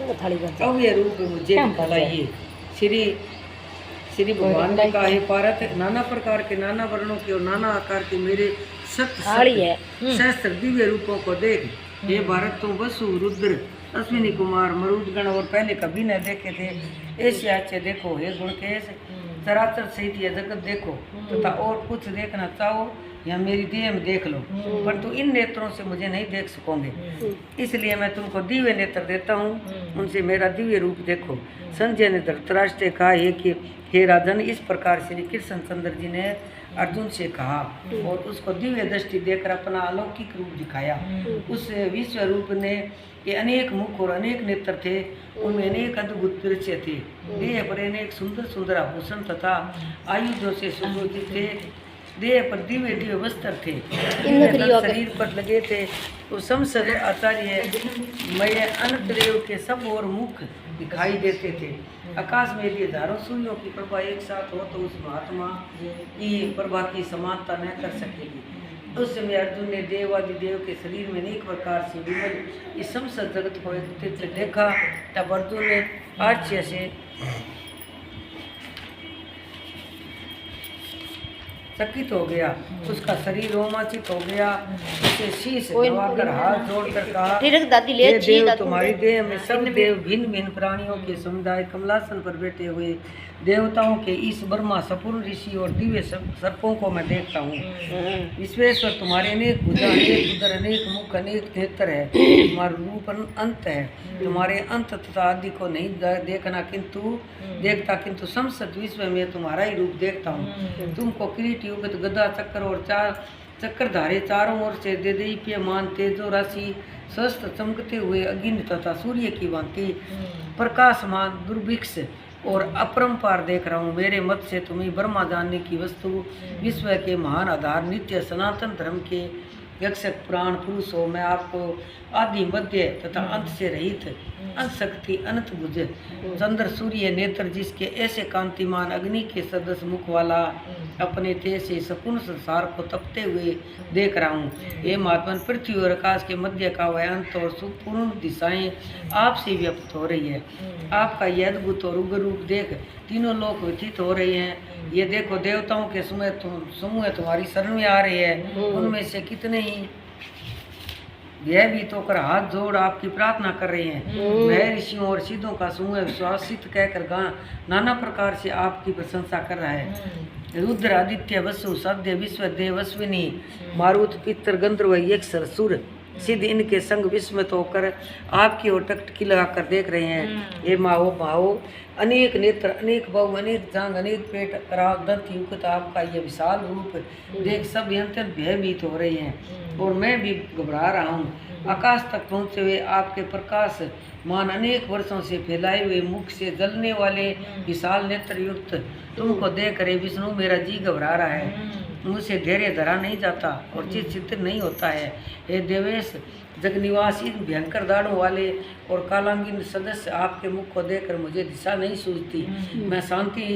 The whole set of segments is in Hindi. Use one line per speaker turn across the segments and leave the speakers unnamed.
अव्य रूप मुझे दिखलाइए। श्री श्री भगवान ने कहा, हे पार्थ, नाना प्रकार के, नाना वर्णों के और नाना आकार के मेरे सत सहस्त्र दिव्य रूपों को देख। हे भारत, तुम वसु, रुद्र, अश्विनी कुमार, मरुदगण और पहले कभी न देखे थे ऐसे अच्छे देखो। हे गुणकेश, चराचर सहित यह जगत देखो तथा और कुछ देखना चाहो या मेरी देह में देख लो, परंतु इन नेत्रों से मुझे नहीं देख सकोगे, इसलिए मैं तुमको दिव्य नेत्र देता हूँ, उनसे मेरा दिव्य रूप देखो। संजय ने धृतराष्ट्र से कहा, हे राजन, इस प्रकार श्री कृष्णचंद्र जी ने अर्जुन से कहा और उसको दिव्य दृष्टि देकर अपना अलौकिक रूप दिखाया। उस विश्व रूप ने के अनेक मुख और अनेक नेत्र थे, उनमें अनेक अद्भुत दृश्य थे। देह पर अनेक सुंदर सुंदर आभूषण तथा आयुधों से सुशोभित थे। देह पर दिव्य दिव्य वस्त्र थे, शरीर पर लगे थे। तो समस्त आचार्य मय अनंत देव के सब और मुख दिखाई देते थे। आकाश में यदि हजारों सूर्यों की प्रभा एक साथ हो तो उस महात्मा की प्रभा की समानता न कर सकेगी। उस समय अर्जुन ने देवादिदेव के शरीर में अनेक प्रकार से विमल इस समस्त जगत को एकत्रित देखा। तब अर्जुन ने आश्चर्य से चकित हो गया, उसका शरीर रोमांचित हो गया। उसे शीश नवाकर हाथ जोड़कर कहा, हे देव, तुम्हारी देह में सब देव भिन्न भिन्न प्राणियों के समुदाय कमलासन पर बैठे हुए देवताओं के इस ब्रह्मा, सपूर्ण ऋषि और दिव्य सर्पों को मैं देखता हूँ। विश्वेश्वर, तुम्हारे अनेक भुजा, अनेक उदर, अनेक मुख, अनेक नेत्र है। तुम्हारा रूप अंत है, तुम्हारे अंत तथा आदि को नहीं देखता, किंतु समस्त विश्व में तुम्हारा ही रूप देखता हूँ। तुमको किरीट, युगत, गदा, चक्र और चार चक्रधारे चारों ओर से देदीप्यमान तेजो राशि स्वस्थ चमकते हुए अग्नि तथा सूर्य की भांति प्रकाशमान दुर्भिक्ष और अपरंपार देख रहा हूँ। मेरे मत से तुम्हें ब्रह्मा जानने की वस्तु, विश्व के महान आधार, नित्य सनातन धर्म के यक्षक पुराण पुरुष हो। मैं आपको आदि, मध्य तथा अंत से रहित, अंत शक्ति, अनंत भुज, चंद्र सूर्य नेत्र, जिसके ऐसे कांतिमान अग्नि के सदस्य मुख वाला अपने तेज से संपूर्ण संसार को तपते हुए देख रहा हूँ। हे महात्मन, पृथ्वी और आकाश के मध्य का वह अंत और सुपूर्ण दिशाएं आपसे व्याप्त हो रही है। आपका यह अद्भुत और उग्र रूप देख तीनों लोग व्यथित हो रहे हैं। ये देखो, देवताओं के समूह तुम्हारी शरण में आ रहे हैं, उनमें से कितने ही भयभीत होकर हाथ जोड़ आपकी प्रार्थना कर रहे हैं। वह ऋषियों और सिद्धों का समूह विश्वासित कहकर नाना प्रकार से आपकी प्रशंसा कर रहा है। रुद्र, आदित्य, वसु, सद्य, विश्वदेव, अश्विनी, मारुत, पितर, गंधर्व, यक्ष, सुर, सिद्ध इनके संग विस्मित होकर आपकी ओर टकटकी लगाकर देख रहे हैं। हे माओ, अनेक नेत्र, अनेक बाहु, अनेक जांग, अनेक पेट, कराल, दंत युक्त आपका यह विशाल रूप देख सब अत्यंत भयभीत हो रहे हैं और मैं भी घबरा रहा हूँ। आकाश तक पहुँचे हुए आपके प्रकाश मान अनेक वर्षों से फैलाए हुए मुख से जलने वाले विशाल नेत्र युक्त तुमको देख रहे विष्णु, मेरा जी घबरा रहा है, मुझसे धैर्य धरा नहीं जाता और चित्र नहीं होता है। हे देवेश, जगनिवासी, भयंकर दाढ़ों वाले और कालांगिन सदस्य आपके मुख को देखकर मुझे दिशा नहीं सूझती, मैं शांति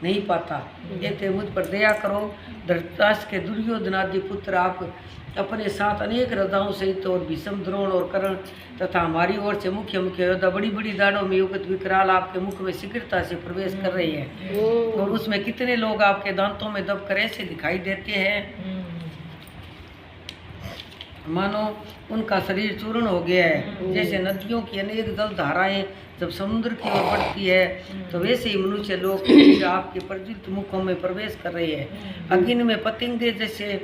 नहीं पाता। ये मुझ पर दया करो। धृतराष्ट्र के दुर्योधनादि पुत्र आप अपने साथ अनेक रथाओं सहित और भीष्म, द्रोण और कर्ण तथा हमारी ओर से मुख्य मुख्य योद्धा बड़ी बड़ी दाढ़ों में युगत विकराल आपके मुख में शीघ्रता से प्रवेश कर रही है और उसमें कितने लोग आपके दांतों में दबकर ऐसे दिखाई देते हैं मानो उनका शरीर चूर्ण हो गया है। जैसे नदियों की अनेक जल धाराएं जब समुद्र की ओर बढ़ती है तो वैसे ही मनुष्य लोग आपके प्रज्वलित मुखों में प्रवेश कर रहे हैं। अग्नि में पतंगे जैसे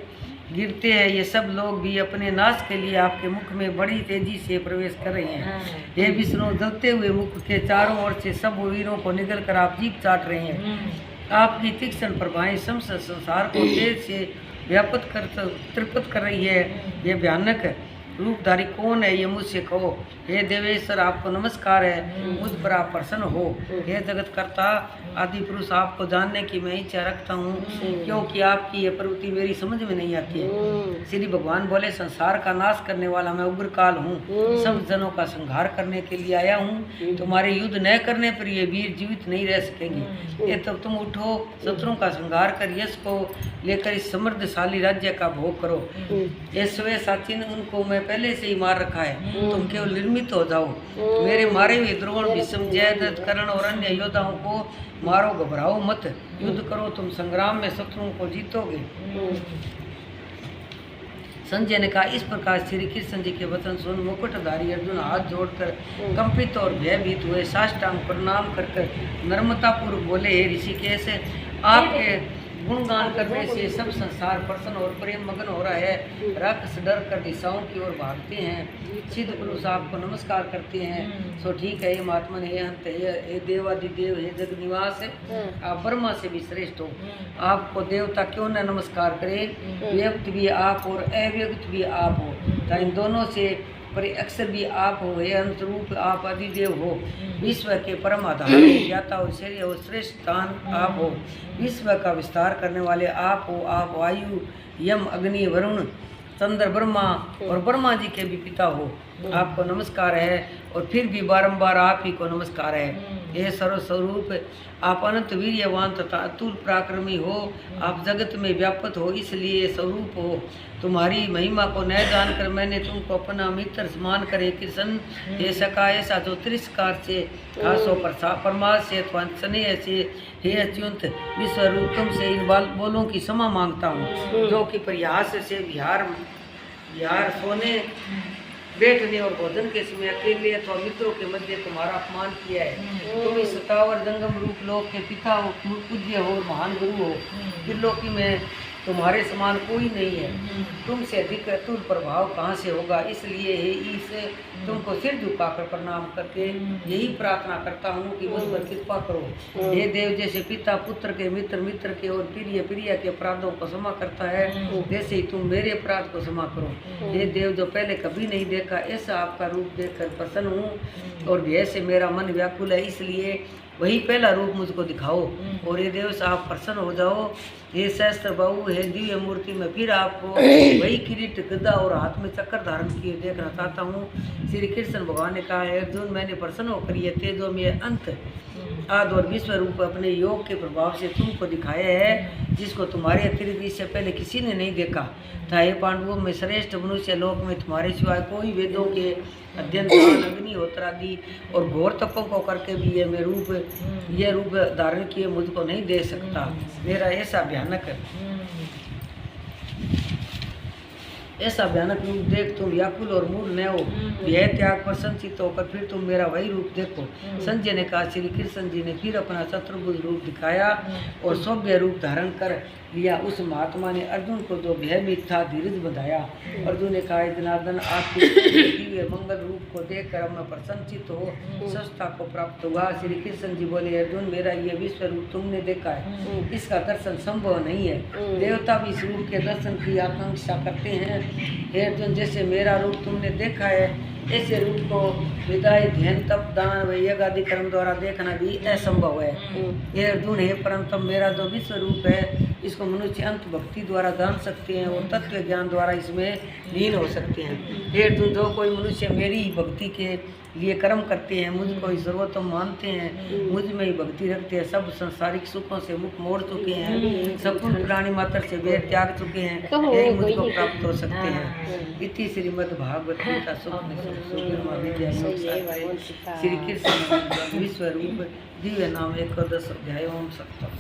गिरते हैं, ये सब लोग भी अपने नाश के लिए आपके मुख में बड़ी तेजी से प्रवेश कर रहे हैं। हे विष्णु, जलते हुए मुख के चारों ओर से सब वीरों को निगल कर आप जीभ चाट रहे हैं। आपकी तीक्ष्ण प्रभाएं समस्त संसार को तेज से व्यापक त्रिपत कर रही है। ये भयानक रूपधारी कौन है, ये मुझसे कहो। हे देवेश्वर, आपको नमस्कार है, मुझ पर आप प्रसन्न हो। हे जगत कर्ता आदि पुरुष, आपको जानने की मैं इच्छा रखता हूँ, क्योंकि आपकी यह प्रवृत्ति मेरी समझ में नहीं आती है। श्री भगवान बोले, संसार का नाश करने वाला मैं उग्र काल हूँ, सब जनों का संहार करने के लिए आया हूँ। तुम्हारे युद्ध न करने पर ये वीर जीवित नहीं रह सकेंगे। ये तब तुम उठो, शत्रुओं का संहार कर यश को लेकर इस समृद्धशाली राज्य का भोग करो। ये स्वे साचिन, उनको मैं तुम्हें पहले से ही मार रखा है, तुम केवल निर्मित हो जाओ। मेरे मारे हुए द्रोण, भीष्म, जयद्रथ, कर्ण और अन्य योद्धाओं को मारो, घबराओ मत, युद्ध करो, तुम संग्राम में शत्रुओं को जीतोगे। संजय ने कहा, इस प्रकार श्री कृष्ण जी के वचन सुन मुकुटधारी अर्जुन हाथ जोड़कर कंपित और भयभीत हुए साष्टांग प्रणाम कर नम्रतापूर्वक बोले, हे ऋषिकेश, आपके गुणगान करने से सब संसार प्रसन्न और प्रेम मगन हो रहा है। राक्षस डर कर दिशाओं की ओर भागते हैं, सिद्ध पुरुष आपको नमस्कार करते हैं। सो ठीक है, हे महात्मन, हे अंत, हे देवादिदेव, हे जग निवास, आप ब्रह्मा से भी श्रेष्ठ हो। आपको देवता क्यों न नमस्कार करे, व्यक्त भी आप और अव्यक्त भी आप हो, तो इन दोनों से पर अक्षर भी आप हो, हे अंत रूप आप अधिदेव हो, विश्व के परम आधार ज्ञाता और शरीर और श्रेष्ठ स्थान आप हो, विश्व का विस्तार करने वाले आप हो। आप वायु, यम, अग्नि, वरुण, चंद्र, ब्रह्मा और ब्रह्मा जी के भी पिता हो। आपको नमस्कार है और फिर भी बारंबार आप ही को नमस्कार है। हे सर्वस्वरूप, आप अनंत वीर्यवान तथा अतुल पराक्रमी हो, आप जगत में व्यापक हो, इसलिए स्वरूप हो। तुम्हारी महिमा को न जानकर मैंने तुमको अपना मित्र मान करे कृष्ण, हे सका, ऐसा जो तिरस्कार से, हासो परमार्थ से अथवा स्नेह से, हे अच्युत विश्वरूप, तुमसे इन बोलों की क्षमा मांगता हूँ, जो कि प्रयास से विहार सोने, बैठने और भोजन के समय अकेले अथवा मित्रों के मध्य तुम्हारा अपमान किया है। तुम इस सतावर जंगम रूप लोक के पिता हो, पूज्य हो, महान गुरु हो। त्रिलोकी में तुम्हारे समान कोई नहीं है, तुमसे अधिक अतुल प्रभाव कहाँ से होगा। इसलिए हे ईश, तुमको सिर झुकाकर प्रणाम करके यही प्रार्थना करता हूँ कि मुझ पर कृपा करो। हे देव, जैसे पिता पुत्र के, मित्र मित्र के और प्रिय के अपराधों को क्षमा करता है, वैसे ही तुम मेरे अपराध को क्षमा करो। हे देव, जो पहले कभी नहीं देखा ऐसा आपका रूप देखकर प्रसन्न हूँ और भय से मेरा मन व्याकुल है, इसलिए वही पहला रूप मुझको दिखाओ। और ये देव से आप प्रसन्न हो जाओ। हे सहस्त्र बाहु, हे दिव्य मूर्ति में फिर आपको वही किरीट, गदा और हाथ में चक्कर धारण किए देखना चाहता हूँ। श्री कृष्ण भगवान ने कहा, अर्जुन, मैंने प्रसन्न होकर ये तेजो में अंत आदि और विश्व रूप अपने योग के प्रभाव से तुमको दिखाया है, जिसको तुम्हारे अतिरिक्त इससे पहले किसी ने नहीं देखा था। हे पांडवों में श्रेष्ठ मनुष्य लोक में तुम्हारे सिवाय कोई वेदों के अध्ययन, अग्निहोत्र आदि और घोर तपों को करके भी ये रूप धारण किए मुझको नहीं दे सकता। मेरा ऐसा भयानक रूप देख तुम व्याकुल और मूल न हो, यह त्याग पर संचित होकर फिर तुम मेरा वही रूप देखो। संजय ने कहा, श्री कृष्ण जी ने फिर अपना शत्रुबुद्ध रूप दिखाया और सौम्य रूप धारण कर लिया। उस महात्मा ने अर्जुन को जो भयभीत था धीरज बधाया। अर्जुन ने कहा, जनार्दन, आपके दिव्य मंगल रूप को देखकर मैं प्रसन्नचित हो स्वस्थता को प्राप्त हुआ। श्री कृष्ण जी बोले, अर्जुन, मेरा ये विश्व रूप तुमने देखा है, इसका दर्शन संभव नहीं है। देवता भी इस रूप के दर्शन की आकांक्षा करते हैं। हे अर्जुन, जैसे मेरा रूप तुमने देखा है, ऐसे रूप को विदाई, ध्यान, तप, दान व यज्ञ आदि कर्म द्वारा देखना भी असंभव है। हे अर्जुन, हे परंतप, मेरा जो विश्व रूप है इसको मनुष्य अंत भक्ति द्वारा जान सकते हैं और तत्व ज्ञान द्वारा इसमें लीन हो सकते हैं। हे अर्जुन, जो कोई मनुष्य मेरी भक्ति के लिए कर्म करते हैं, मुझको ही सर्वोत्तम मानते हैं, मुझ में ही भक्ति रखते हैं, सब संसारिक सुखों से मुख मोड़ चुके हैं, संपूर्ण प्राणी मात्र से वेद त्याग चुके हैं, यही मुझको प्राप्त हो सकते हैं। इति श्रीमद् भागवत गीता श्री कृष्ण विश्व रूप दिव्य नाम 11 अध्याय। ओम सप्तम।